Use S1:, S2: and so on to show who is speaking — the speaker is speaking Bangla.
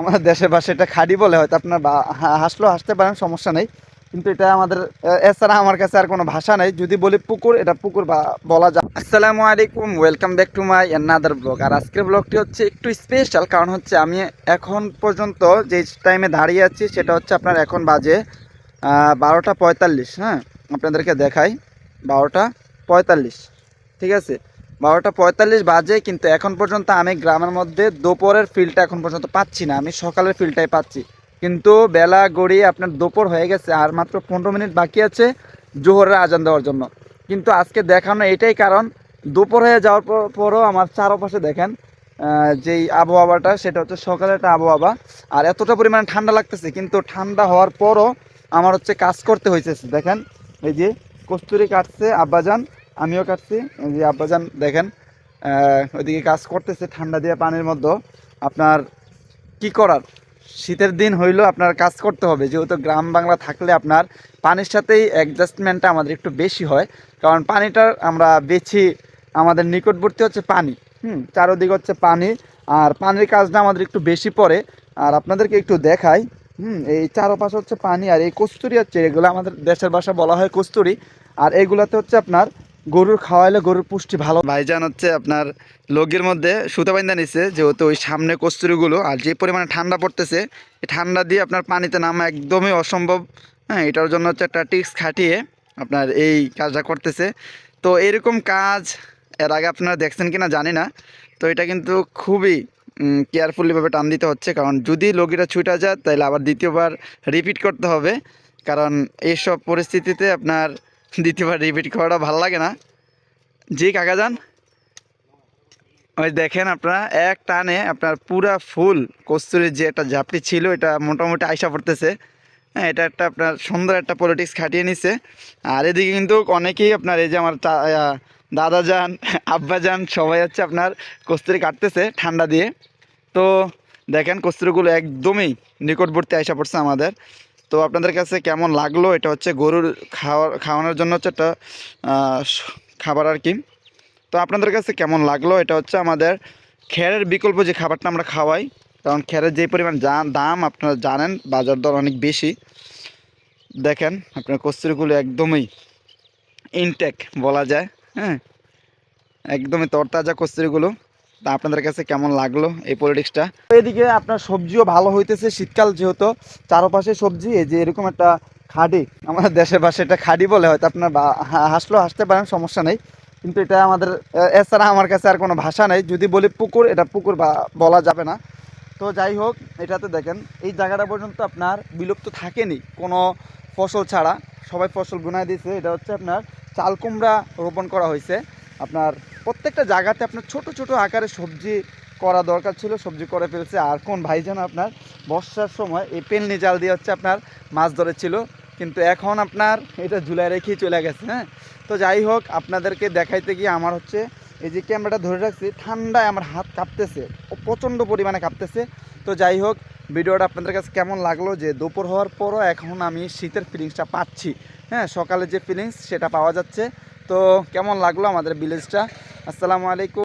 S1: আমাদের দেশের ভাষায় এটা খাড়ি বলে, হয়তো আপনার হাসলেও হাসতে পারেন, সমস্যা নেই। কিন্তু এটা আমাদের এছাড়া আমার কাছে আর কোনো ভাষা নেই। যদি বলি পুকুর, এটা পুকুর বা বলা যায়। আসসালামু আলাইকুম, welcome back to my another blog. আর আজকের ব্লগটি হচ্ছে একটু স্পেশাল, কারণ হচ্ছে আমি এখন পর্যন্ত যে টাইমে দাঁড়িয়ে আছি সেটা হচ্ছে আপনার এখন বাজে 12টা 45। হ্যাঁ, আপনাদেরকে দেখাই 12টা 45, ঠিক আছে। 12টা 45 বাজে, কিন্তু এখন পর্যন্ত আমি গ্রামের মধ্যে দুপুরের ফিলটা এখন পর্যন্ত পাচ্ছি না। আমি সকালের ফিলটাই পাচ্ছি, কিন্তু বেলা গড়িয়ে আপনার দুপুর হয়ে গেছে, আর মাত্র 15 মিনিট বাকি আছে জোহরের আজান দেওয়ার জন্য। কিন্তু আজকে দেখানো এটাই কারণ, দুপুর হয়ে যাওয়ার পরও আমার চারপাশে দেখেন যেই আবহাওয়াটা, সেটা হচ্ছে সকালের একটা আবহাওয়া। আর এতটা পরিমাণে ঠান্ডা লাগতেছে, কিন্তু ঠান্ডা হওয়ার পরও আমার হচ্ছে কাজ করতে হয়েছে। দেখেন এই যে কস্তুরি কাটছে আব্বাজান, আমিও কাটছি। এই যে আব্বাজান দেখেন ওইদিকে কাজ করতেছে ঠান্ডা দিয়ে পানির মধ্যে। আপনার কি করার, শীতের দিন হইলেও আপনার কাজ করতে হবে, যেহেতু গ্রাম বাংলা থাকলে আপনার পানির সাথেই অ্যাডজাস্টমেন্টটা আমাদের একটু বেশি হয়। কারণ পানিটার আমরা বেছি, আমাদের নিকটবর্তী হচ্ছে পানি, চারোদিকে হচ্ছে পানি, আর পানির কাজটা আমাদের একটু বেশি পড়ে। আর আপনাদেরকে একটু দেখাই, এই চারপাশে হচ্ছে পানি, আর এই কস্তুরি হচ্ছে, এগুলো আমাদের দেশের ভাষা বলা হয় কস্তুরি। আর এগুলাতে হচ্ছে আপনার গরুর খাওয়াইলে গরুর পুষ্টি ভালো। ভাইজান হচ্ছে আপনার লগের মধ্যে সুতা বাইন্ধা নিচ্ছে, যেহেতু ওই সামনে কস্তুরিগুলো, আর যে পরিমাণে ঠান্ডা পড়তেছে, এই ঠান্ডা দিয়ে আপনার পানিতে নামা একদমই অসম্ভব। হ্যাঁ, এটার জন্য হচ্ছে একটা টিক্স খাটিয়ে আপনার এই কাজটা করতেছে। তো এরকম কাজ এর আগে আপনারা দেখছেন কিনা জানি না। তো এটা কিন্তু খুবই কেয়ারফুলিভাবে টান দিতে হচ্ছে, কারণ যদি লগিটা ছুটা যায় তাহলে আবার দ্বিতীয়বার রিপিট করতে হবে। কারণ এইসব পরিস্থিতিতে আপনার দ্বিতীয়বার রিপিট করাটা ভালো লাগে না। জি কাকা যান, ওই দেখেন আপনারা এক টানে আপনার পুরা ফুল কস্তুরির যে একটা ঝাপটি ছিল, এটা মোটামুটি আইসা পড়তেছে। হ্যাঁ, এটা একটা আপনার সুন্দর একটা পলিটিক্স খাটিয়ে নিছে। আর এদিকে কিন্তু অনেকেই আপনার এই যে আমার দাদা যান, আব্বা যান, সবাই হচ্ছে আপনার কস্তুরি কাটতেছে ঠান্ডা দিয়ে। তো দেখেন কস্তুরিগুলো একদমই নিকটবর্তী আইসা পড়ছে আমাদের। তো আপনাদের কাছে কেমন লাগলো, এটা হচ্ছে গরুর খাওয়ানোর জন্য হচ্ছে একটা খাবার আর কি। তো আপনাদের কাছে কেমন লাগলো, এটা হচ্ছে আমাদের খেরের বিকল্প যে খাবারটা আমরা খাওয়াই। কারণ খেরের যে পরিমাণ দাম আপনারা জানেন, বাজার দর অনেক বেশি। দেখেন আপনার কস্তুরিগুলো একদমই ইনটেক বলা যায়। হ্যাঁ, একদমই তরতাজা কস্তুরিগুলো। তা আপনাদের কাছে কেমন লাগলো এই পলিটিক্সটা। এদিকে আপনার সবজিও ভালো হইতেছে, শীতকাল যেহেতু চারপাশে সবজি। এই যে এরকম একটা খাডি, আমাদের দেশের ভাষায় এটা খাডি বলে, হয়তো আপনার হাসলেও হাসতে পারেন, সমস্যা নেই। কিন্তু এটা আমাদের এছাড়া আমার কাছে আর কোনো ভাষা নেই। যদি বলি পুকুর, এটা পুকুর বা বলা যাবে না। তো যাই হোক, এটাতে দেখেন এই জায়গাটা পর্যন্ত আপনার বিলুপ্ত থাকেনি কোনো ফসল ছাড়া, সবাই ফসল গুনায় দিয়েছে। এটা হচ্ছে আপনার চাল কুমড়া রোপণ করা হয়েছে। আপনার প্রত্যেকটা জায়গাতে আপনার ছোট ছোট আকারে সবজি করা দরকার ছিল, সবজি করে ফেলছে। আর কোন ভাই যেন আপনার বর্ষার সময় এই পেলনি জাল দিয়ে হচ্ছে আপনার মাছ ধরেছিল, কিন্তু এখন আপনার এটা ঝুলাই রেখেই চলে গেছে। হ্যাঁ, তো যাই হোক, আপনাদেরকে দেখাইতে গিয়ে আমার হচ্ছে এই যে ক্যামেরাটা ধরে রাখছি, ঠান্ডায় আমার হাত কাঁপতেছে, ও প্রচণ্ড পরিমাণে কাঁপতেছে। তো যাই হোক, ভিডিওটা আপনাদের কাছে কেমন লাগলো, যে দুপুর হওয়ার পরও এখন আমি শীতের ফিলিংসটা পাচ্ছি। হ্যাঁ, সকালে যে ফিলিংস সেটা পাওয়া যাচ্ছে। তো কেমন লাগলো আমাদের ভিলেজটা। আসসালামু আলাইকুম।